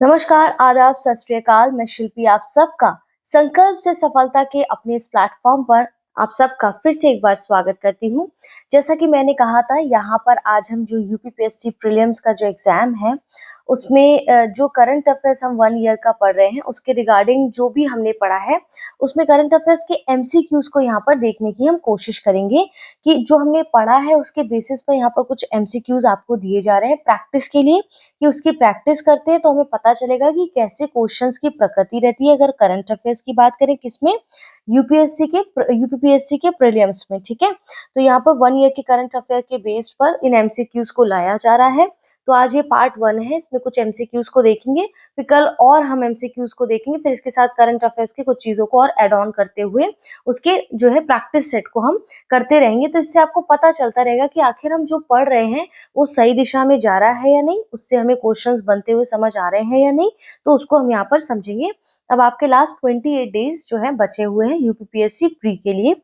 नमस्कार, आदाब, सत श्री अकाल। मैं शिल्पी आप सबका संकल्प से सफलता के अपने इस प्लेटफॉर्म पर आप सबका फिर से एक बार स्वागत करती हूँ। जैसा कि मैंने कहा था, यहाँ पर आज हम जो यूपीपीएससी प्रीलिम्स का जो एग्जाम है उसमें जो करंट अफेयर्स हम 1 ईयर का पढ़ रहे हैं उसके रिगार्डिंग जो भी हमने पढ़ा है उसमें करंट अफेयर्स के एमसीक्यूज को यहाँ पर देखने की हम कोशिश करेंगे कि जो हमने पढ़ा है उसके बेसिस पर यहाँ पर कुछ एमसीक्यूज आपको दिए जा रहे हैं प्रैक्टिस के लिए, कि उसकी प्रैक्टिस करते हैं तो हमें पता चलेगा कि कैसे क्वेश्चंस की प्रकृति रहती है अगर करंट अफेयर्स की बात करें किसमें, यूपीपीएससी के प्रीलिम्स में। ठीक है, तो यहाँ पर 1 ईयर के करंट अफेयर के बेस्ड पर इन एमसीक्यूज को लाया जा रहा है। तो आज ये पार्ट 1 है, इसमें कुछ एमसीक्यूज को देखेंगे, फिर कल और हम एमसीक्यूज को देखेंगे, फिर इसके साथ करंट अफेयर्स की कुछ चीजों को और एड ऑन करते हुए उसके जो है प्रैक्टिस सेट को हम करते रहेंगे। तो इससे आपको पता चलता रहेगा कि आखिर हम जो पढ़ रहे हैं वो सही दिशा में जा रहा है या नहीं, उससे हमें क्वेश्चंस बनते हुए समझ आ रहे हैं या नहीं, तो उसको हम यहाँ पर समझेंगे। अब आपके लास्ट 28 डेज जो है बचे हुए हैं यूपीपीएससी प्री के लिए,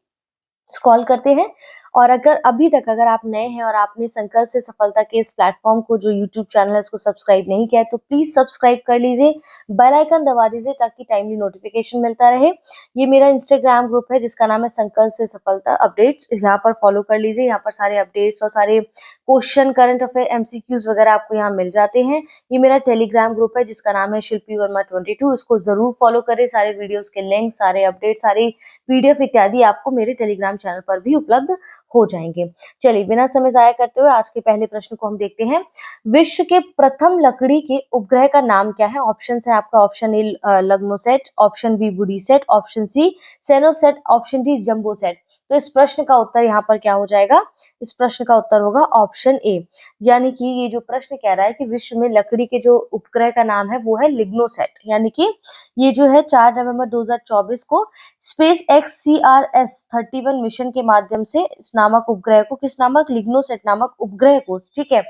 स्क्रॉल करते हैं। और अगर आप नए हैं और आपने संकल्प से सफलता के इस प्लेटफॉर्म को जो यूट्यूब चैनल है उसको सब्सक्राइब नहीं किया है तो प्लीज सब्सक्राइब कर लीजिए, बेल आइकन दबा दीजिए ताकि टाइमली नोटिफिकेशन मिलता रहे। ये मेरा इंस्टाग्राम ग्रुप है जिसका नाम है संकल्प से सफलता अपडेट्स, यहाँ पर फॉलो कर लीजिए। यहाँ पर सारे अपडेट्स और सारे क्वेश्चन, करंट अफेयर, एमसीक्यूज वगैरह आपको यहाँ मिल जाते हैं। ये मेरा टेलीग्राम ग्रुप है जिसका नाम है शिल्पी वर्मा 22, इसको जरूर फॉलो करें। सारे वीडियोस के लिंक, सारे अपडेट, सारे पीडीएफ इत्यादि आपको मेरे टेलीग्राम चैनल पर भी उपलब्ध हो जाएंगे। चलिए बिना समय जाया करते हुए आज के पहले प्रश्न को हम देखते हैं। विश्व के प्रथम लकड़ी के उपग्रह का नाम क्या है? ऑप्शन है आपका, ऑप्शन ए लग्नोसेट, ऑप्शन बी बुडीसेट, ऑप्शन सी सेनोसेट, ऑप्शन डी जंबोसेट। तो इस प्रश्न का उत्तर यहाँ पर क्या हो जाएगा? इस प्रश्न का उत्तर होगा ऑप्शन ए, यानी कि ये जो प्रश्न कह रहा है कि विश्व में लकड़ी के जो उपग्रह का नाम है वो है लिग्नोसेट, यानी कि ये जो है 4 नवंबर 2024 को स्पेस एक्स CRS-31 मिशन के माध्यम से इस नामक उपग्रह को, किस नामक, लिग्नोसेट नामक उपग्रह को, ठीक है,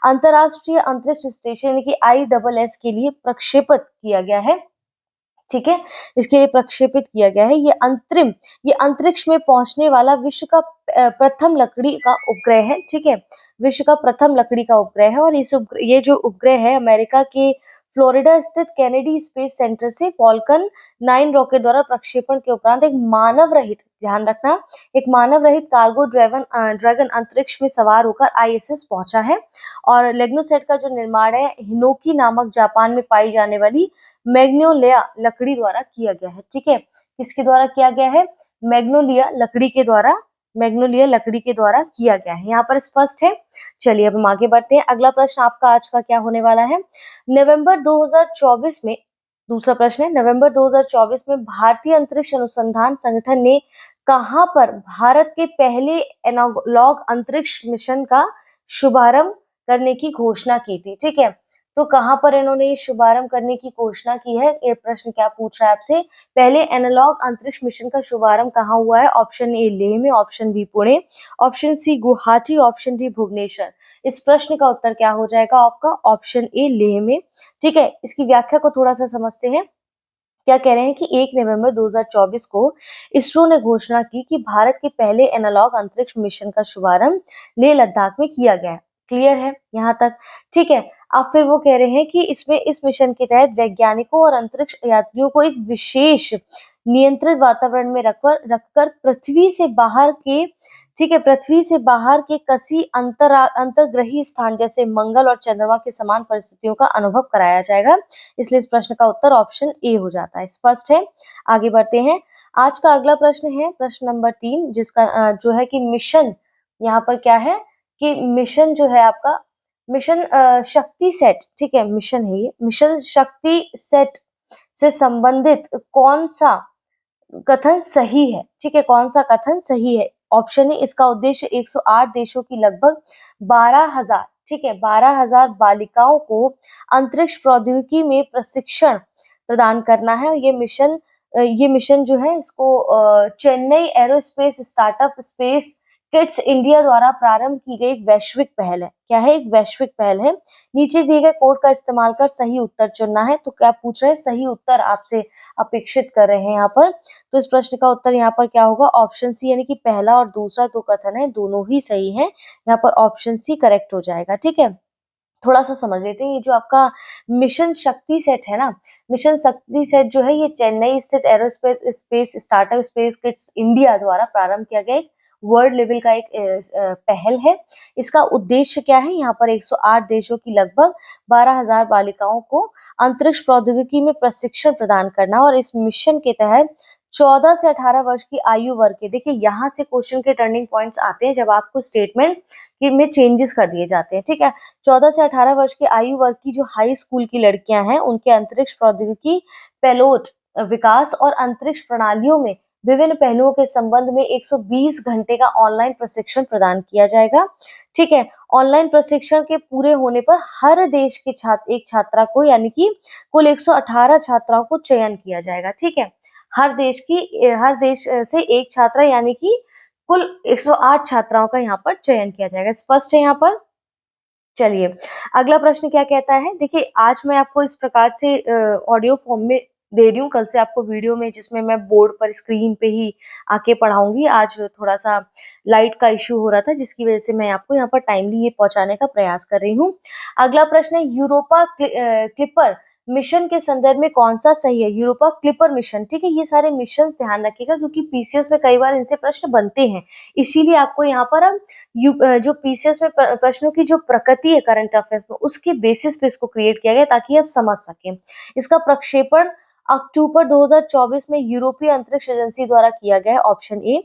अंतरराष्ट्रीय अंतरिक्ष स्टेशन यानी कि ISS के लिए प्रक्षेपित किया गया है। ठीक है, इसके लिए प्रक्षेपित किया गया है। ये अंतरिक्ष में पहुंचने वाला विश्व का प्रथम लकड़ी का उपग्रह है। ठीक है, विश्व का प्रथम लकड़ी का उपग्रह है और ये जो उपग्रह है अमेरिका के फ्लोरिडा स्थित केनेडी स्पेस सेंटर से फॉल्कन 9 रॉकेट द्वारा प्रक्षेपण के उपरांत एक मानव रहित, ध्यान रखना, एक मानव रहित कार्गो ड्रैगन अंतरिक्ष में सवार होकर ISS पहुंचा है। और लेग्नोसेट का जो निर्माण है हिनोकी नामक जापान में पाई जाने वाली मैग्नोलिया लकड़ी द्वारा किया गया है। ठीक है, किसके द्वारा किया गया है? मैग्नोलिया लकड़ी के द्वारा किया गया है, यहाँ पर स्पष्ट है। चलिए अब हम आगे बढ़ते हैं। अगला प्रश्न आपका आज का क्या होने वाला है? नवंबर 2024 में, दूसरा प्रश्न है, नवंबर 2024 में भारतीय अंतरिक्ष अनुसंधान संगठन ने कहां पर भारत के पहले एनालॉग अंतरिक्ष मिशन का शुभारंभ करने की घोषणा की थी? ठीक है, तो कहां पर इन्होंने ये शुभारंभ करने की घोषणा की है? ये प्रश्न क्या पूछ रहा है आपसे? पहले एनालॉग अंतरिक्ष मिशन का शुभारंभ कहाँ हुआ है? ऑप्शन ए लेह में, option B Pune, option C Guwahati, option D Bhubaneswar. इस प्रश्न का उत्तर क्या हो जाएगा आपका? ऑप्शन ए लेह में। ठीक है, इसकी व्याख्या को थोड़ा सा समझते हैं। क्या कह रहे हैं कि 1 नवंबर 2024 को इसरो ने घोषणा की कि भारत के पहले एनालॉग अंतरिक्ष मिशन का शुभारंभ लेह लद्दाख में किया गया है। क्लियर है यहाँ तक? ठीक है, अब फिर वो कह रहे हैं कि इस मिशन के तहत वैज्ञानिकों और अंतरिक्ष यात्रियों को एक विशेष नियंत्रित वातावरण में रखकर पृथ्वी से बाहर के, ठीक है, पृथ्वी से बाहर के किसी अंतर्ग्रही स्थान जैसे मंगल और चंद्रमा के समान परिस्थितियों का अनुभव कराया जाएगा। इसलिए इस प्रश्न का उत्तर ऑप्शन ए हो जाता है। स्पष्ट है? आगे बढ़ते हैं। आज का अगला प्रश्न है प्रश्न नंबर 3, जिसका जो है कि मिशन, यहाँ पर क्या है कि मिशन जो है आपका मिशन शक्ति सेट, ठीक है, मिशन है ये, मिशन शक्ति सेट से संबंधित कौन सा कथन सही है? ठीक है, कौन सा कथन सही है? ऑप्शन है, इसका उद्देश्य 108 देशों की लगभग 12,000, ठीक है, 12,000 बालिकाओं को अंतरिक्ष प्रौद्योगिकी में प्रशिक्षण प्रदान करना है। ये मिशन जो है इसको Chennai aerospace startup space kids India द्वारा प्रारंभ की गई एक वैश्विक पहल है। क्या है? एक वैश्विक पहल है। नीचे दिए गए कोड का इस्तेमाल कर सही उत्तर चुनना है। तो क्या पूछ रहे हैं? सही उत्तर आपसे अपेक्षित कर रहे हैं यहाँ पर। तो इस प्रश्न का उत्तर यहाँ पर क्या होगा? ऑप्शन सी, यानी कि पहला और दूसरा जो कथन है दोनों ही सही है। यहाँ पर ऑप्शन सी करेक्ट हो जाएगा। ठीक है, थोड़ा सा समझ लेते हैं। ये जो आपका मिशन शक्ति सेट है ना, मिशन शक्ति सेट जो है ये चेन्नई स्थित aerospace space startup space kids India द्वारा प्रारंभ किया गया एक वर्ल्ड लेवल का एक पहल है। इसका उद्देश्य क्या है? यहाँ पर 108 देशों की लगभग 12,000 बालिकाओं को अंतरिक्ष प्रौद्योगिकी में प्रशिक्षण प्रदान करना, और इस मिशन के तहत 14 से 18 वर्ष की आयु वर्ग के, देखिए यहाँ से क्वेश्चन के टर्निंग पॉइंट्स आते हैं जब आपको स्टेटमेंट में चेंजेस कर दिए जाते हैं, ठीक है। 14 से 18 वर्ष की आयु वर्ग की जो हाई स्कूल की लड़कियां हैं, उनके अंतरिक्ष प्रौद्योगिकी, पेलोड विकास और अंतरिक्ष प्रणालियों में विभिन्न पहलुओं के संबंध में 120 घंटे का ऑनलाइन प्रशिक्षण प्रदान किया जाएगा, ठीक है। ऑनलाइन प्रशिक्षण के पूरे होने पर हर देश के एक छात्रा को, यानी कि कुल 118 छात्राओं को चयन किया जाएगा, ठीक है। हर देश से एक छात्रा, यानी कि कुल 108 छात्राओं का यहाँ पर चयन किया जाएगा। स्पष्ट है यहाँ पर? चलिए, अगला प्रश्न क्या कहता है? देखिए, आज मैं आपको इस प्रकार से ऑडियो फॉर्म में दे रही हूँ, कल से आपको वीडियो में, जिसमें मैं बोर्ड पर स्क्रीन पे ही आके पढ़ाऊंगी। आज थोड़ा सा लाइट का इश्यू हो रहा था, जिसकी वजह से मैं आपको यहाँ पर टाइमली ये पहुंचाने का प्रयास कर रही हूँ। अगला प्रश्न है, यूरोपा क्लिपर मिशन के संदर्भ में कौन सा सही है? यूरोपा क्लिपर मिशन, ठीक है। ये सारे मिशन ध्यान रखिएगा, क्योंकि पीसीएस में कई बार इनसे प्रश्न बनते हैं, इसीलिए आपको यहाँ पर हम जो पीसीएस में प्रश्नों की जो प्रकृति है करंट अफेयर्स में, उसके बेसिस पे इसको क्रिएट किया गया ताकि आप समझ सकें। इसका प्रक्षेपण अक्टूबर 2024 में यूरोपीय अंतरिक्ष एजेंसी द्वारा किया गया है, ऑप्शन ए।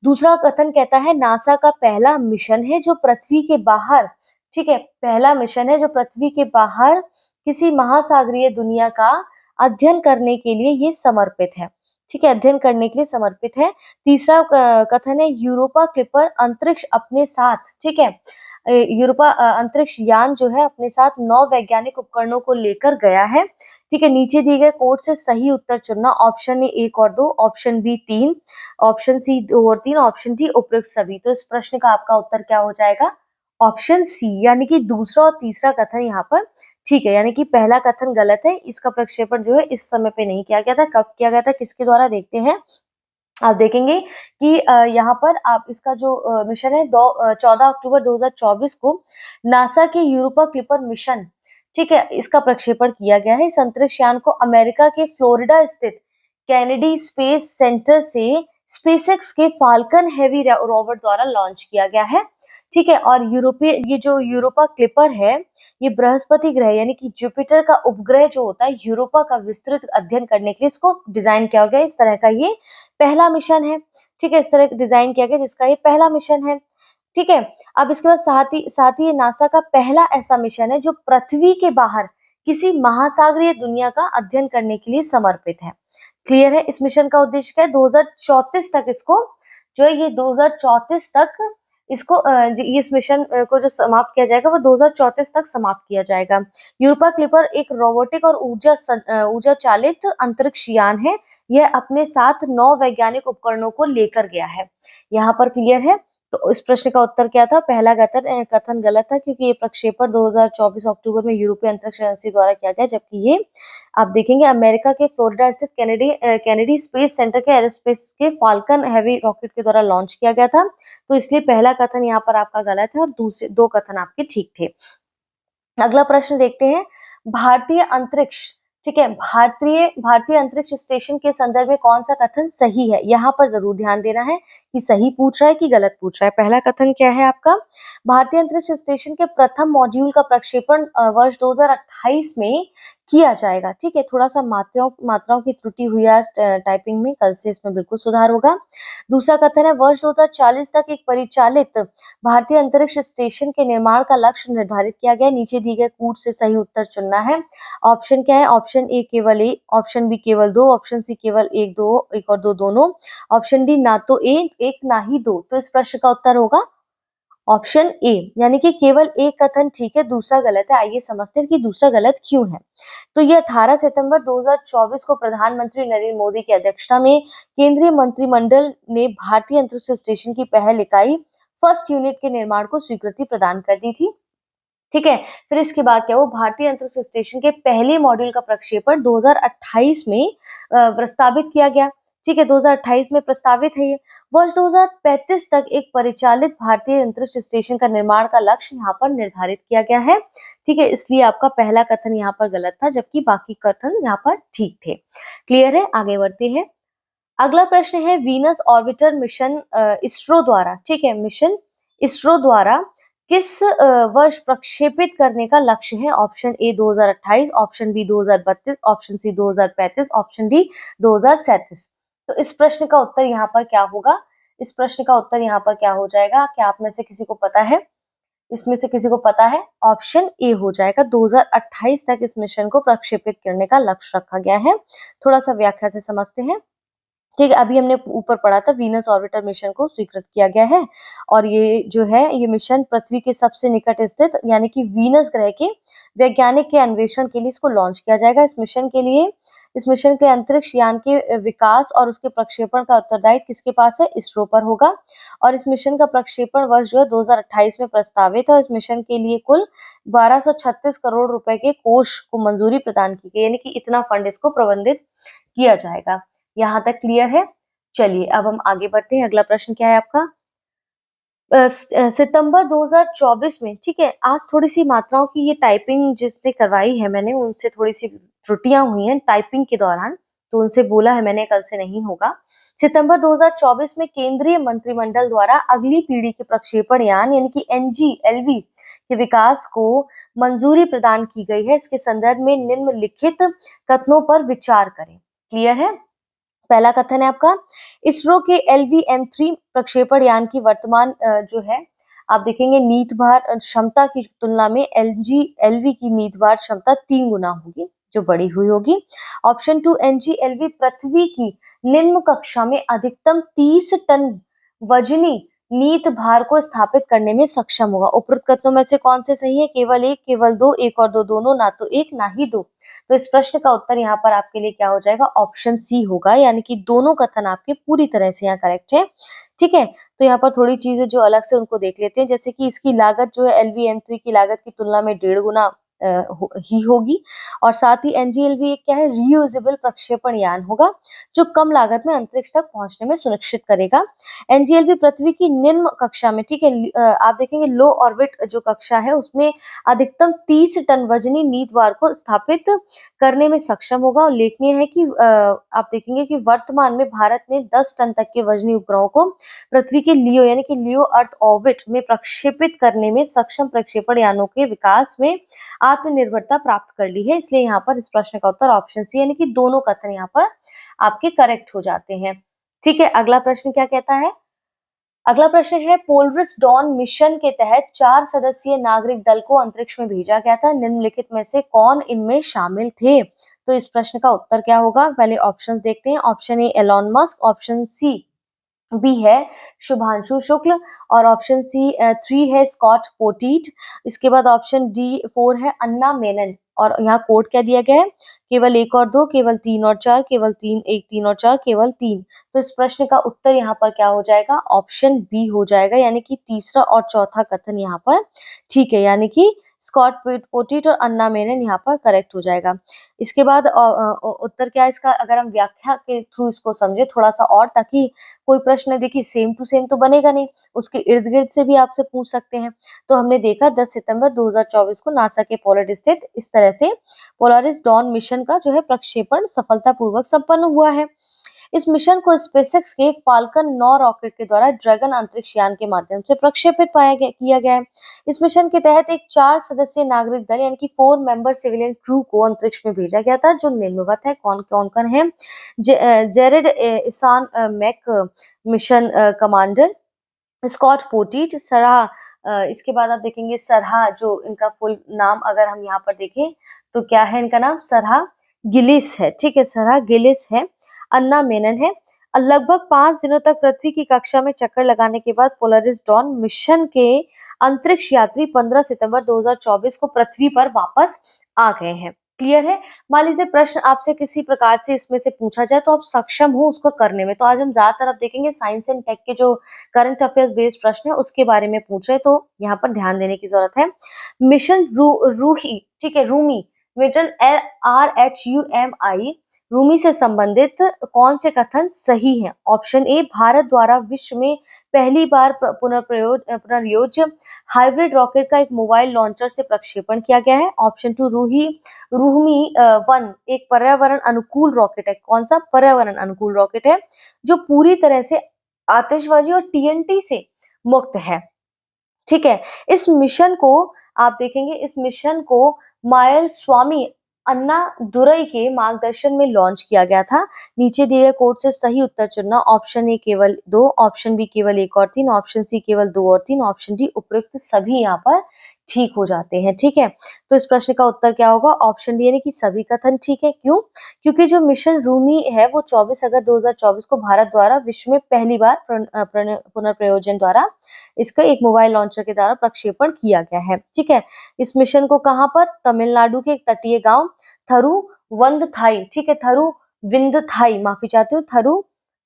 दूसरा कथन कहता है, नासा का पहला मिशन है जो पृथ्वी के बाहर, ठीक है, पहला मिशन है जो पृथ्वी के बाहर किसी महासागरीय दुनिया का अध्ययन करने के लिए ये समर्पित है, ठीक है, अध्ययन करने के लिए समर्पित है। तीसरा कथन है, यूरोपा क्लिपर अंतरिक्ष अपने साथ, ठीक है, यूरोपा अंतरिक्ष यान जो है अपने साथ 9 वैज्ञानिक उपकरणों को लेकर गया है, ठीक है। नीचे दिए गए कोड से सही उत्तर चुनना, ऑप्शन ए 1 और 2, ऑप्शन बी 3, ऑप्शन सी 2 और 3, ऑप्शन डी उपयुक्त सभी। तो इस प्रश्न का आपका उत्तर क्या हो जाएगा? ऑप्शन सी, यानी कि दूसरा और तीसरा कथन यहाँ पर ठीक है, यानी कि पहला कथन गलत है। इसका प्रक्षेपण जो है इस समय पे नहीं किया गया था। कब किया गया था, किसके द्वारा? देखते हैं। आप देखेंगे कि यहाँ पर आप इसका जो मिशन है 14 अक्टूबर 2024 को नासा के यूरोपा क्लिपर मिशन, ठीक है, इसका प्रक्षेपण किया गया है। इस अंतरिक्ष यान को अमेरिका के फ्लोरिडा स्थित कैनेडी स्पेस सेंटर से स्पेसएक्स के फाल्कन हेवी रोवर द्वारा लॉन्च किया गया है, ठीक है। और ये जो यूरोपा क्लिपर है, ये बृहस्पति ग्रह यानी कि जुपिटर का उपग्रह जो होता है, यूरोपा का विस्तृत अध्ययन करने के लिए इसको डिजाइन किया गया। इस तरह का ये पहला मिशन है, ठीक है, इस तरह डिजाइन किया गया जिसका ये पहला मिशन है, ठीक है। अब इसके बाद साथ ही ये नासा का पहला ऐसा मिशन है जो पृथ्वी के बाहर किसी महासागरीय दुनिया का अध्ययन करने के लिए समर्पित है। क्लियर है? इस मिशन का उद्देश्य क्या है? 2034 तक इसको जो है, ये 2034 तक इसको इस मिशन को जो समाप्त किया जाएगा वो 2034 तक समाप्त किया जाएगा। यूरोपा क्लिपर एक रोबोटिक और ऊर्जा चालित अंतरिक्ष यान है। यह अपने साथ 9 वैज्ञानिक उपकरणों को लेकर गया है। यहाँ पर क्लियर है? तो इस प्रश्न का उत्तर क्या था? पहला कथन गलत था, क्योंकि ये प्रक्षेपण 2024 अक्टूबर में यूरोपीय अंतरिक्ष एजेंसी द्वारा किया गया, जबकि ये आप देखेंगे अमेरिका के फ्लोरिडा स्थित कैनेडी स्पेस सेंटर के एरोस्पेस के फाल्कन हेवी रॉकेट के द्वारा लॉन्च किया गया था। तो इसलिए पहला कथन यहाँ पर आपका गलत है और दूसरे 2 कथन आपके ठीक थे। अगला प्रश्न देखते हैं, भारतीय अंतरिक्ष, ठीक है, भारतीय अंतरिक्ष स्टेशन के संदर्भ में कौन सा कथन सही है? यहाँ पर जरूर ध्यान देना है कि सही पूछ रहा है कि गलत पूछ रहा है। पहला कथन क्या है आपका? भारतीय अंतरिक्ष स्टेशन के प्रथम मॉड्यूल का प्रक्षेपण वर्ष 2028 में किया जाएगा, ठीक है। थोड़ा सा मात्राओं की त्रुटि हुई है टाइपिंग में, कल से इसमें बिल्कुल सुधार होगा। दूसरा कथन है, वर्ष 2040 तक एक परिचालित भारतीय अंतरिक्ष स्टेशन के निर्माण का लक्ष्य निर्धारित किया गया है। नीचे दिए गए कूट से सही उत्तर चुनना है। ऑप्शन क्या है? ऑप्शन ए केवल 1, ऑप्शन बी केवल 2, ऑप्शन सी केवल 1 और 2 दोनों, ऑप्शन डी ना तो 1 ना ही 2। तो इस प्रश्न का उत्तर होगा ऑप्शन ए, यानी कि केवल एक कथन ठीक है, दूसरा गलत है। आइए समझते हैं कि दूसरा गलत क्यों है। तो ये 18 सितंबर 2024 को प्रधानमंत्री नरेंद्र मोदी की अध्यक्षता में केंद्रीय मंत्रिमंडल ने भारतीय अंतरिक्ष स्टेशन की पहल इकाई फर्स्ट यूनिट के निर्माण को स्वीकृति प्रदान कर दी थी, ठीक है। फिर इसके बाद क्या वो भारतीय अंतरिक्ष स्टेशन के पहले मॉड्यूल का प्रक्षेपण 2028 में प्रस्तावित किया गया, ठीक है, 2028 में प्रस्तावित है ये। वर्ष 2035 तक एक परिचालित भारतीय अंतरिक्ष स्टेशन का निर्माण का लक्ष्य यहाँ पर निर्धारित किया गया है। ठीक है, इसलिए आपका पहला कथन यहाँ पर गलत था, जबकि बाकी कथन यहाँ पर ठीक थे। क्लियर है? आगे बढ़ते हैं। अगला प्रश्न है वीनस ऑर्बिटर मिशन इसरो द्वारा, ठीक है, मिशन इसरो द्वारा किस वर्ष प्रक्षेपित करने का लक्ष्य है? Option A 2028, option B 2032, option C 2035, option D 2037। तो इस प्रश्न का उत्तर यहाँ पर क्या होगा? इस प्रश्न का उत्तर यहाँ पर क्या हो जाएगा? क्या आप में से किसी को पता है? इसमें से किसी को पता है? ऑप्शन ए हो जाएगा, 2028 तक इस मिशन को प्रक्षेपित करने का लक्ष्य रखा गया है। थोड़ा सा व्याख्या से समझते हैं। ठीक है, अभी हमने ऊपर पढ़ा था वीनस ऑर्बिटर मिशन को स्वीकृत किया गया है और ये जो है ये मिशन पृथ्वी के सबसे निकट स्थित यानी कि वीनस ग्रह के वैज्ञानिक के अन्वेषण के लिए इसको लॉन्च किया जाएगा। इस मिशन के अंतरिक्ष यान के विकास और उसके प्रक्षेपण का उत्तरदायित्व किसके पास है? इसरो पर होगा और इस मिशन का प्रक्षेपण वर्ष जो है 2028 में प्रस्तावित है। इस मिशन के लिए कुल 1236 करोड़ रुपए के कोष को मंजूरी प्रदान की गई, यानी कि इतना फंड इसको प्रबंधित किया जाएगा। यहाँ तक क्लियर है? चलिए अब हम आगे बढ़ते हैं। अगला प्रश्न क्या है आपका? सितंबर 2024 में, ठीक है, आज थोड़ी सी मात्राओं की ये टाइपिंग जिससे करवाई है मैंने उनसे थोड़ी सी त्रुटियां हुई हैं टाइपिंग के दौरान, तो उनसे बोला है मैंने कल से नहीं होगा। सितंबर 2024 में केंद्रीय मंत्रिमंडल द्वारा अगली पीढ़ी के प्रक्षेपण यान यानी कि NGLV के विकास को मंजूरी प्रदान की गई है। इसके संदर्भ में निम्नलिखित कथनों पर विचार करें। क्लियर है? पहला कथन है आपका, इसरो के LVM-3 प्रक्षेपण यान की वर्तमान जो है आप देखेंगे नीत भार क्षमता की तुलना में NGLV की नीत भार क्षमता 3 गुना होगी, जो बड़ी हुई होगी। ऑप्शन 2, NGLV पृथ्वी की निम्न कक्षा में अधिकतम 30 टन वजनी नीत भार को स्थापित करने में सक्षम होगा। उपरोक्त कथनों में से कौन से सही है? केवल एक, केवल दो, एक और दो दोनों, ना तो एक ना ही दो। तो इस प्रश्न का उत्तर यहाँ पर आपके लिए क्या हो जाएगा? ऑप्शन सी होगा, यानी कि दोनों कथन आपके पूरी तरह से यहाँ करेक्ट है। ठीक है, तो यहाँ पर थोड़ी चीजें जो अलग से उनको देख लेते हैं, जैसे कि इसकी लागत जो है LVM-3 की लागत की तुलना में 1.5 गुना ही होगी और साथ ही NGLV एक क्या है? रीयूजेबल प्रक्षेपण यान होगा जो कम लागत में अंतरिक्ष तक पहुंचने में सुनिश्चित करेगा। NGLV पृथ्वी की निम्न कक्षा में, ठीक है, आप देखेंगे लो ऑर्बिट जो कक्षा है उसमें अधिकतम 30 टन वजनी नीत भार को स्थापित करने में सक्षम होगा। और उल्लेखनीय है कि आप देखेंगे कि वर्तमान में भारत ने 10 टन तक के वजनी उपग्रहों को पृथ्वी के लियो यानी कि लियो अर्थ ऑर्बिट में प्रक्षेपित करने में सक्षम प्रक्षेपण यानों के विकास में आत्मनिर्भरता प्राप्त कर ली है। इसलिए यहाँ पर इस प्रश्न का उत्तर ऑप्शन सी यानी कि दोनों कथन यहाँ पर आपके करेक्ट हो जाते हैं। ठीक है, अगला प्रश्न क्या कहता है? अगला प्रश्न है पोलरिस डॉन मिशन के तहत 4 सदस्यीय नागरिक दल को अंतरिक्ष में भेजा गया था, निम्नलिखित में से कौन इनमें शामिल थे? तो इस प्रश्न का उत्तर क्या होगा? पहले ऑप्शंस देखते हैं। Option A Elon Musk, option C B है शुभांशु शुक्ल और ऑप्शन सी 3 है स्कॉट पोटीट। इसके बाद ऑप्शन डी 4 है अन्ना मेनन और यहाँ कोड क्या दिया गया है? केवल 1 और 2, केवल 3 और 4, केवल 3 1 3 और 4, केवल 3। तो इस प्रश्न का उत्तर यहाँ पर क्या हो जाएगा? ऑप्शन बी हो जाएगा, यानी कि तीसरा और चौथा कथन यहाँ पर ठीक है, यानी कि स्कॉट पोटीट और अन्ना मेनन यहाँ पर करेक्ट हो जाएगा। इसके बाद उत्तर क्या है इसका? अगर हम व्याख्या के थ्रू इसको समझे थोड़ा सा और, ताकि कोई प्रश्न देखिए सेम टू सेम तो बनेगा नहीं, उसके इर्द गिर्द से भी आपसे पूछ सकते हैं। तो हमने देखा 10 सितंबर 2024 को नासा के पोलैंड स्थित इस तरह से पोलारिस डॉन मिशन का जो है प्रक्षेपण सफलतापूर्वक संपन्न हुआ है। इस मिशन को स्पेसएक्स के फाल्कन 9 रॉकेट के द्वारा ड्रैगन अंतरिक्ष यान के माध्यम से प्रक्षेपित किया गया है। इस मिशन के तहत एक 4 सदस्यीय नागरिक दल यानी कि 4 मेंबर सिविलियन क्रू को अंतरिक्ष में भेजा गया था, जो निम्नवत है। कौन कौन कौन है? जेरेड इसान मैक मिशन कमांडर, स्कॉट पोटीट, सरहा इसके बाद आप देखेंगे सरहा, जो इनका फुल नाम अगर हम यहाँ पर देखें तो क्या है इनका नाम? सरहा गिलिस है। ठीक है, सरहा गिलिस है। अन्ना मेनन है। लगभग 5 दिनों तक पृथ्वी की कक्षा में चक्कर लगाने के बाद पोलरिस डॉन मिशन के अंतरिक्ष यात्री 15 सितंबर 2024 को पृथ्वी पर वापस आ गए हैं। क्लियर है? मान लीजिए प्रश्न आपसे किसी प्रकार से इसमें से पूछा जाए तो आप सक्षम हो उसको करने में। तो आज हम ज्यादातर आप देखेंगे साइंस एंड टेक के जो करंट अफेयर्स बेस्ड प्रश्न है उसके बारे में पूछ रहे, तो यहाँ पर ध्यान देने की जरूरत है। मिशन रूही, ठीक है, रूमी मिशन RHUMI रूमी से संबंधित कौन से कथन सही है? ऑप्शन ए, भारत द्वारा विश्व में पहली बार पुनर्योज्य हाइब्रिड रॉकेट का एक मोबाइल लॉन्चर से प्रक्षेपण किया गया है। ऑप्शन टू, रूहमी 1 एक पर्यावरण अनुकूल रॉकेट है। कौन सा? पर्यावरण अनुकूल रॉकेट है जो पूरी तरह से आतिशबाजी और TNT से मुक्त है। ठीक है, इस मिशन को आप देखेंगे, इस मिशन को माइलस्वामी अन्नादुरई के मार्गदर्शन में लॉन्च किया गया था। नीचे दिए गए कोड से सही उत्तर चुनना। ऑप्शन ए केवल 2, ऑप्शन बी केवल 1 और 3, ऑप्शन सी केवल 2 और 3, ऑप्शन डी उपयुक्त सभी यहाँ पर ठीक हो जाते हैं। ठीक है, तो इस प्रश्न का उत्तर क्या होगा? ऑप्शन डी यानी कि सभी कथन ठीक है। क्यों? क्योंकि जो मिशन रूमी है वो 24 अगस्त 2024 को भारत द्वारा विश्व में पहली बार पुनर्प्रयोजन द्वारा इसका एक मोबाइल लॉन्चर के द्वारा प्रक्षेपण किया गया है। ठीक है, इस मिशन को कहां पर? तमिलनाडु के एक तटीय गांव थरुवंदथाई, ठीक है, थरुविंदथाई, माफी चाहती हूँ, थरु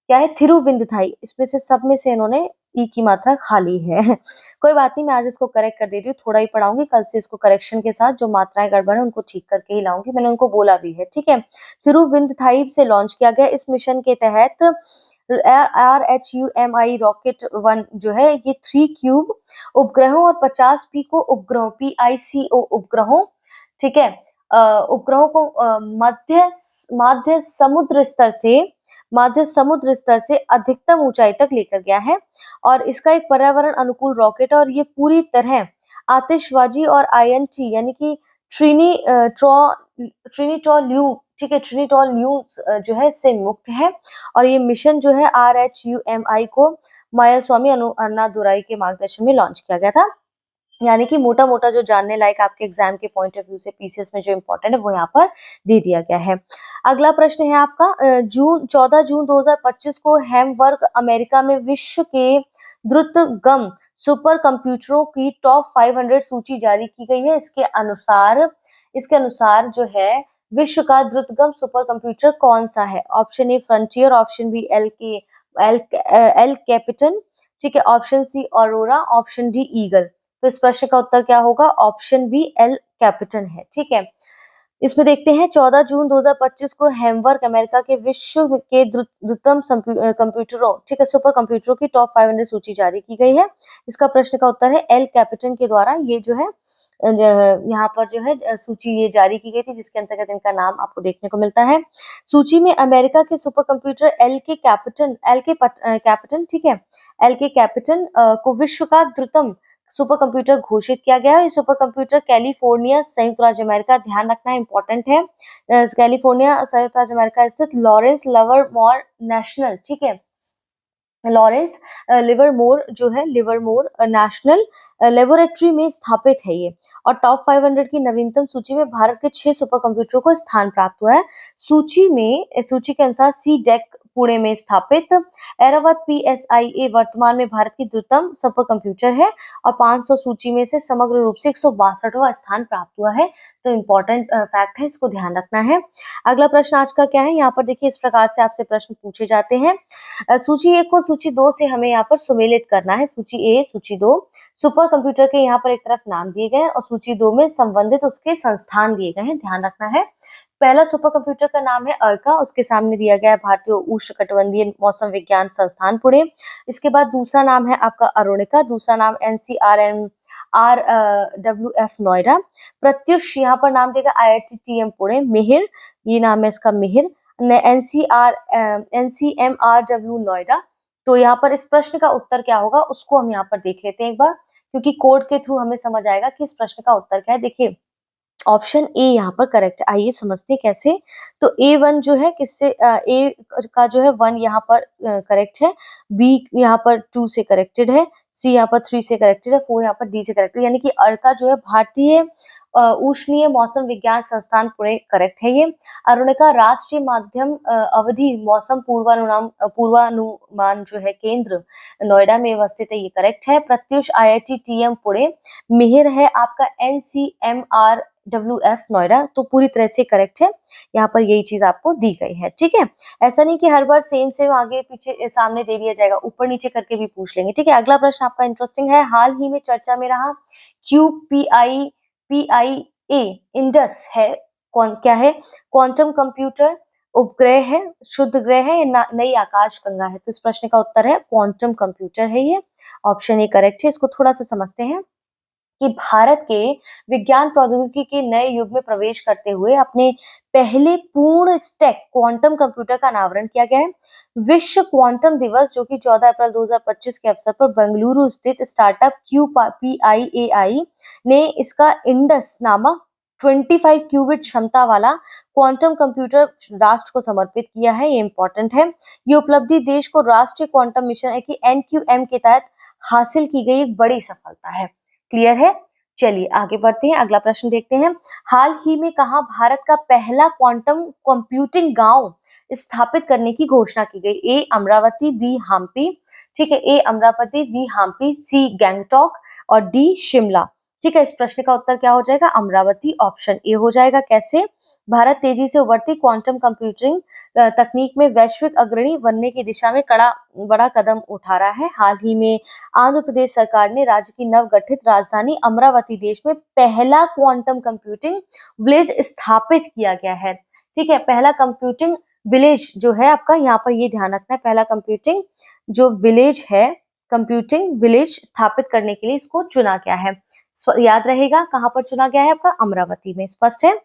क्या है? थिरुविंदथाई। इसमें से सब में से इन्होंने ई की मात्रा खाली है। कोई बात नहीं, मैं आज इसको करेक्ट कर दे रही हूँ, थोड़ा ही पढ़ाऊंगी, कल से इसको करेक्शन के साथ जो मात्राएं गड़बड़ है उनको ठीक करके ही लाऊंगी। मैंने उनको बोला भी है। ठीक है, थिरुविंदथाई से लॉन्च किया गया। इस मिशन के तहत RHUMI रॉकेट 1 जो है ये 3 क्यूब उपग्रहों और 50 पिको उपग्रहों PICO उपग्रहों, ठीक है, उपग्रहों को माध्य समुद्र स्तर से अधिकतम ऊंचाई तक लेकर गया है और इसका एक पर्यावरण अनुकूल रॉकेट है और ये पूरी तरह आतिशबाजी और INT यानी कि ट्रिनिट्रोल्यून, ठीक है, ट्रिनिट्रोल्यून जो है इससे मुक्त है और ये मिशन जो है RHUMI को माइलस्वामी अन्नादुराई के मार्गदर्शन में लॉन्च किया गया था। यानी कि मोटा मोटा जो जानने लायक आपके एग्जाम के पॉइंट ऑफ व्यू से पीसीएस में जो इम्पोर्टेंट है वो यहाँ पर दे दिया गया है। अगला प्रश्न है आपका 14 जून 2025 को हैम्बर्ग अमेरिका में विश्व के द्रुतगम सुपर कंप्यूटरों की टॉप 500 सूची जारी की गई है। इसके अनुसार जो है विश्व का द्रुतगम सुपर कंप्यूटर कौन सा है? Option A Frontier, option B El Capitan, ठीक है, option C Aurora, option D Eagle. तो इस प्रश्न का उत्तर क्या होगा? ऑप्शन बी एल कैपिटन है। ठीक है, इसमें देखते हैं 14 जून 2025 को हैम्बर्ग अमेरिका के विश्व के द्रुततम कंप्यूटरों, ठीक है, सुपर कंप्यूटरों की टॉप 500 सूची जारी की गई है। इसका प्रश्न का उत्तर है एल कैपिटन के द्वारा ये जो है यहाँ पर जो है सूची ये जारी की गई थी जिसके अंतर्गत इनका नाम आपको देखने को मिलता है। सूची में अमेरिका के सुपर कंप्यूटर एल के कैपिटन, ठीक है, एल के कैपिटन को विश्व का द्रुततम सुपर कंप्यूटर घोषित किया गया है। ये सुपर कंप्यूटर कैलिफोर्निया संयुक्त राज्य अमेरिका, ध्यान रखना इंपॉर्टेंट है, कैलिफोर्निया संयुक्त राज्य अमेरिका स्थित लॉरेंस लिवरमोर नेशनल, ठीक है, लॉरेंस लिवरमोर जो है लिवरमोर नेशनल लेबोरेटरी में स्थापित है ये और टॉप 500 की नवीनतम सूची में भारत के 6 सुपर कंप्यूटरों को स्थान प्राप्त हुआ है। सूची के अनुसार सी डेक पुणे में स्थापित एरावत PSIA वर्तमान में भारत की द्रुततम सुपर कंप्यूटर है और 500 सूची में से समग्र रूप से 162वां स्थान प्राप्त हुआ है। तो इम्पोर्टेंट फैक्ट है, इसको ध्यान रखना है। अगला प्रश्न आज का क्या है? यहाँ पर देखिए इस प्रकार से आपसे प्रश्न पूछे जाते हैं। सूची 1 को सूची 2 से हमें यहाँ पर सुमेलित करना है। सूची 1, सूची 2 सुपर कंप्यूटर के यहाँ पर एक तरफ नाम दिए गए और सूची 2 में संबंधित उसके संस्थान दिए गए हैं, ध्यान रखना है। पहला सुपर कंप्यूटर का नाम है अर्का, उसके सामने दिया गया है भारतीय उष्णकटिबंधीय मौसम विज्ञान संस्थान पुणे। इसके बाद दूसरा नाम है आपका अरुणिका, दूसरा नाम NCRWF नोएडा। प्रत्युष यहाँ पर नाम देगा IIT-TM पुणे। मिहिर, ये नाम है इसका मिहिर, NCMRW नोएडा। तो यहाँ पर इस प्रश्न का उत्तर क्या होगा उसको हम यहाँ पर देख लेते हैं एक बार, क्योंकि कोड के थ्रू हमें समझ आएगा कि इस प्रश्न का उत्तर क्या है। देखिए ऑप्शन ए यहाँ पर करेक्ट है, आइए समझते हैं कैसे। तो A1 जो है किससे ए का जो है 1 यहाँ पर करेक्ट है, बी यहाँ पर 2 से करेक्टेड है, सी यहाँ पर 3 से करेक्टेड है, 4 यहाँ पर डी से करेक्टेड, यानी कि अर्का जो है भारतीय उष्णीय मौसम विज्ञान संस्थान पुणे करेक्ट है। ये अरुणिका राष्ट्रीय माध्यम अवधि मौसम पूर्वानुमान जो है केंद्र नोएडा में अवस्थित है, ये करेक्ट है। प्रत्युष IIT-TM पुणे। मिहिर है आपका NCMRWF नोएडा, तो पूरी तरह से करेक्ट है। यहाँ पर यही चीज आपको दी गई है, ठीक है। ऐसा नहीं कि हर बार सेम आगे पीछे सामने दे दिया जाएगा, ऊपर नीचे करके भी पूछ लेंगे, ठीक है। अगला प्रश्न आपका इंटरेस्टिंग है, हाल ही में चर्चा में रहा QPIA इंडस है कौन क्या है? क्वांटम कंप्यूटर, उपग्रह है, शुद्ध ग्रह है या नई आकाशगंगा है? तो इस प्रश्न का उत्तर है क्वांटम कंप्यूटर है ये। ऑप्शन ए करेक्ट है। इसको थोड़ा सा समझते हैं कि भारत के विज्ञान प्रौद्योगिकी के नए युग में प्रवेश करते हुए अपने पहले पूर्ण स्टैक क्वांटम कंप्यूटर का अनावरण किया गया है। विश्व क्वांटम दिवस जो कि 14 अप्रैल 2025 के अवसर पर बेंगलुरु स्थित स्टार्टअप QPIAI ने इसका इंडस नामक 25 क्यूबिट क्षमता वाला क्वांटम कंप्यूटर राष्ट्र को समर्पित किया है। ये इंपॉर्टेंट है। ये उपलब्धि देश को राष्ट्रीय क्वांटम मिशन है कि NQM के तहत हासिल की गई एक बड़ी सफलता है। क्लियर है? चलिए आगे बढ़ते हैं, अगला प्रश्न देखते हैं। हाल ही में कहा भारत का पहला क्वांटम कंप्यूटिंग गांव स्थापित करने की घोषणा की गई? ए अमरावती, बी हम्पी, ठीक है, ए अमरावती, बी हम्पी, सी गैंगटॉक और डी शिमला। ठीक है, इस प्रश्न का उत्तर क्या हो जाएगा? अमरावती, ऑप्शन ए हो जाएगा। कैसे? भारत तेजी से उभरती क्वांटम कंप्यूटिंग तकनीक में वैश्विक अग्रणी बनने की दिशा में बड़ा कदम उठा रहा है। हाल ही में आंध्र प्रदेश सरकार ने राज्य की नवगठित राजधानी अमरावती देश में पहला क्वांटम कंप्यूटिंग विलेज स्थापित किया गया है। ठीक है, पहला कंप्यूटिंग विलेज जो है आपका, यहाँ पर ये ध्यान रखना है, पहला कंप्यूटिंग जो विलेज है, कंप्यूटिंग विलेज स्थापित करने के लिए इसको चुना गया है। याद रहेगा कहाँ पर चुना गया है आपका? अमरावती में। स्पष्ट है?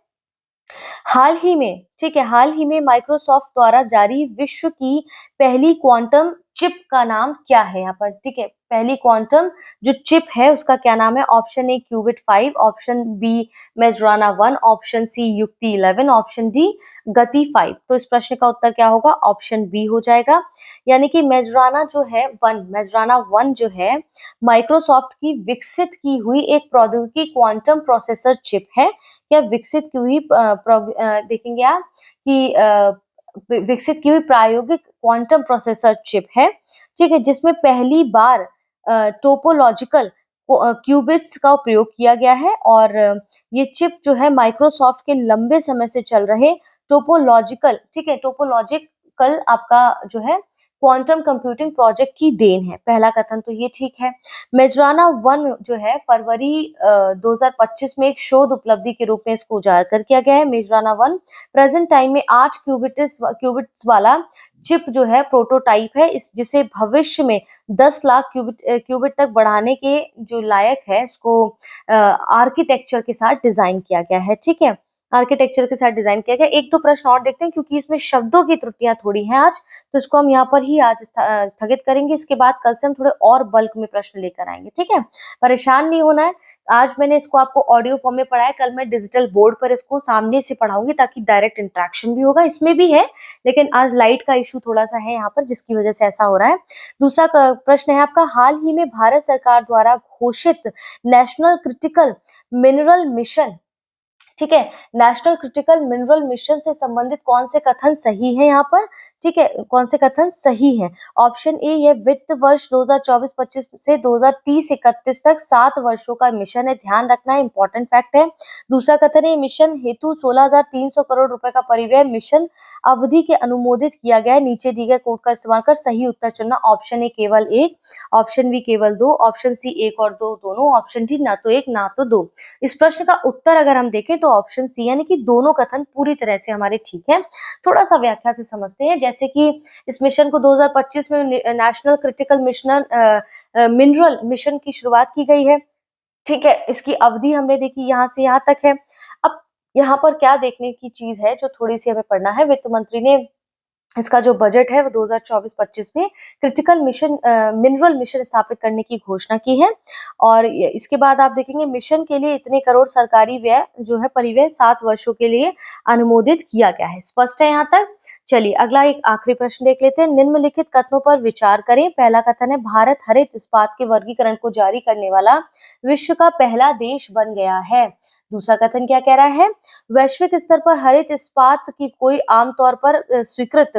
हाल ही में, ठीक है, हाल ही में माइक्रोसॉफ्ट द्वारा जारी विश्व की पहली क्वांटम चिप का नाम क्या है? यहाँ पर ठीक है, पहली क्वांटम जो चिप है उसका क्या नाम है? Option A qubit 5, option B Majorana 1, option C Yukti 11, option D गति 5। तो इस प्रश्न का उत्तर क्या होगा? ऑप्शन बी हो जाएगा। यानी कि मेजराना जो है 1, मेजराना 1 जो है माइक्रोसॉफ्ट की विकसित की हुई एक प्रौद्योगिकी क्वांटम प्रोसेसर चिप है। या विकसित की हुई देखेंगे आप कि विकसित की हुई प्रायोगिक क्वांटम प्रोसेसर चिप है। ठीक है, जिसमें पहली बार टोपोलॉजिकल क्यूबिट्स का प्रयोग किया गया है और ये चिप जो है माइक्रोसॉफ्ट के लंबे समय से चल रहे टोपोलॉजिकल, ठीक है, टोपोलॉजिकल आपका जो है क्वांटम कंप्यूटिंग प्रोजेक्ट की देन है। पहला कथन तो ये ठीक है। मेजराना 1 जो है फरवरी 2025 में एक शोध उपलब्धि के रूप में इसको उजागर किया गया है। मेजराना 1 प्रेजेंट टाइम में 8 क्यूबिट्स वाला चिप जो है प्रोटोटाइप है, इस जिसे भविष्य में 10 लाख क्यूबिट तक बढ़ाने के जो लायक है, इसको आर्किटेक्चर के साथ डिजाइन किया गया है। ठीक है, आर्किटेक्चर के साथ डिजाइन किया गया। एक दो प्रश्न और देखते हैं क्योंकि इसमें शब्दों की त्रुटियां थोड़ी हैं आज, तो इसको हम यहाँ पर ही आज स्थगित करेंगे। इसके बाद कल से हम थोड़े और बल्क में प्रश्न लेकर आएंगे। ठीक है, परेशान नहीं होना है। आज मैंने इसको आपको ऑडियो फॉर्म में पढ़ाया, कल मैं डिजिटल बोर्ड पर इसको सामने से पढ़ाऊंगी ताकि डायरेक्ट इंटरेक्शन भी होगा। इसमें भी है, लेकिन आज लाइट का इशू थोड़ा सा है यहाँ पर, जिसकी वजह से ऐसा हो रहा है। दूसरा प्रश्न है आपका, हाल ही में भारत सरकार द्वारा घोषित नेशनल क्रिटिकल मिनरल मिशन, ठीक है, नेशनल क्रिटिकल मिनरल मिशन से संबंधित कौन से कथन सही है यहाँ पर? ठीक है, कौन से कथन सही है? ऑप्शन ए, ये वित्त वर्ष 2024-25 से 2030-31 तक 7 वर्षों का मिशन है, ध्यान रखना है, इंपॉर्टेंट फैक्ट है। दूसरा कथन है, मिशन हेतु 16,300 करोड़ रुपए का परिव्यय मिशन अवधि के अनुमोदित किया गया है। नीचे दी गए कोड का इस्तेमाल कर सही उत्तर चुनना। ऑप्शन ए केवल एक, ऑप्शन बी केवल दो, ऑप्शन सी एक और दो दोनों, ऑप्शन डी ना तो एक ना तो दो। इस प्रश्न का उत्तर अगर हम देखें तो ऑप्शन सी, यानी कि दोनों कथन पूरी तरह से हमारे ठीक है। थोड़ा सा व्याख्या से समझते हैं, जैसे कि इस मिशन को 2025 में national critical mission mineral mission की शुरुआत की गई है। ठीक है, इसकी अवधि हमने देखी यहाँ से यहाँ तक है। अब यहाँ पर क्या देखने की चीज है जो थोड़ी सी हमें पढ़ना है, वित्त मंत्री ने इसका जो बजट है वो 2024-25 में क्रिटिकल मिशन मिनरल मिशन स्थापित करने की घोषणा की है। और इसके बाद आप देखेंगे मिशन के लिए इतने करोड़ सरकारी व्यय जो है परिव्यय 7 वर्षों के लिए अनुमोदित किया गया है। स्पष्ट है यहाँ तक? चलिए अगला एक आखिरी प्रश्न देख लेते हैं। निम्नलिखित कथनों पर विचार करें। पहला कथन है, भारत हरित इस्पात के वर्गीकरण को जारी करने वाला विश्व का पहला देश बन गया है। दूसरा कथन क्या कह रहा है? वैश्विक स्तर पर हरित इस्पात की कोई आमतौर पर स्वीकृत,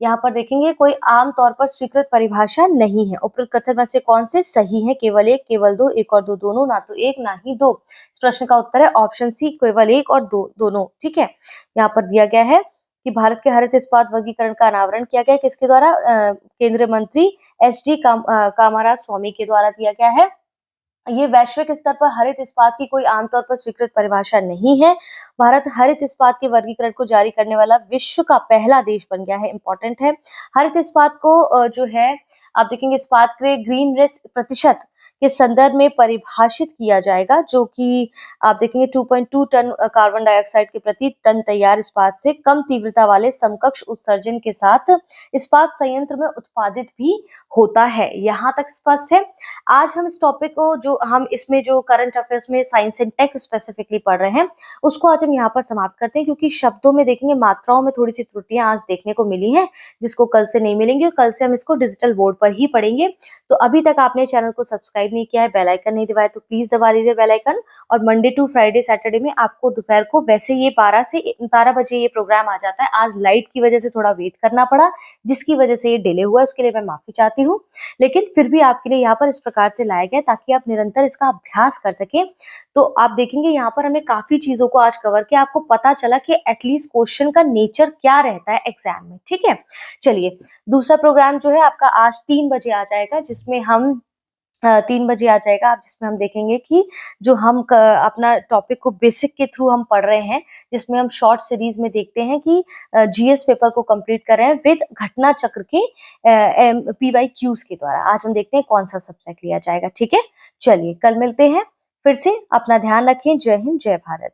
यहाँ पर देखेंगे कोई आमतौर पर स्वीकृत परिभाषा नहीं है। उपरोक्त कथन में से कौन से सही है? केवल एक, केवल दो, एक और दो दोनों, ना तो एक ना ही दो। इस प्रश्न का उत्तर है ऑप्शन सी, केवल एक और दो दोनों। ठीक है, यहाँ पर दिया गया है कि भारत के हरित इस्पात वर्गीकरण का अनावरण किया गया, किसके द्वारा? केंद्रीय मंत्री SD कामाराज स्वामी के द्वारा दिया गया है। ये वैश्विक स्तर पर हरित इस्पात की कोई आमतौर पर स्वीकृत परिभाषा नहीं है। भारत हरित इस्पात के वर्गीकरण को जारी करने वाला विश्व का पहला देश बन गया है। इम्पोर्टेंट है। हरित इस्पात को जो है आप देखेंगे इस्पात के ग्रीन रेस प्रतिशत के संदर्भ में परिभाषित किया जाएगा, जो कि आप देखेंगे 2.2 टन कार्बन डाइऑक्साइड के प्रति टन तैयार इस्पात से कम तीव्रता वाले समकक्ष उत्सर्जन के साथ इस्पात संयंत्र में उत्पादित भी होता है। यहाँ तक स्पष्ट है। आज हम इस टॉपिक को जो हम इसमें जो करंट अफेयर्स में साइंस एंड टेक स्पेसिफिकली पढ़ रहे हैं उसको आज हम यहाँ पर समाप्त करते हैं, क्योंकि शब्दों में देखेंगे मात्राओं में थोड़ी सी त्रुटियां आज देखने को मिली हैं, जिसको कल से नहीं मिलेंगी। कल से हम इसको डिजिटल बोर्ड पर ही पढ़ेंगे। तो अभी तक आपने चैनल को सब्सक्राइब नहीं किया है, बेल आइकन नहीं दबाया, तो प्लीज दबा लीजिए बेल आइकन। और मंडे टू फ्राइडे सैटरडे में आपको दोपहर को वैसे ये 12 बजे ये प्रोग्राम आ जाता है। आज लाइट की वजह से थोड़ा वेट करना पड़ा, जिसकी वजह से ये डिले हुआ, उसके लिए मैं माफी चाहती हूँ। लेकिन फिर भी आपके लिए यहाँ पर इस प्रकार से लाया गया ताकि आप निरंतर इसका अभ्यास कर सकें। तो आप देखेंगे यहाँ पर हमने काफी चीजों को आज कवर किया, आपको पता चला कि एटलीस्ट क्वेश्चन का नेचर क्या रहता है एग्जाम में। ठीक है, चलिए दूसरा प्रोग्राम जो है आपका आज 3 बजे आ जाएगा, जिसमें हम 3 बजे आ जाएगा आप, जिसमें हम देखेंगे कि जो हम अपना टॉपिक को बेसिक के थ्रू हम पढ़ रहे हैं, जिसमें हम शॉर्ट सीरीज में देखते हैं कि जीएस पेपर को कंप्लीट कर रहे हैं विद घटना चक्र के PYQs के द्वारा। आज हम देखते हैं कौन सा सब्जेक्ट लिया जाएगा। ठीक है, चलिए कल मिलते हैं फिर से। अपना ध्यान रखें। जय हिंद, जय भारत।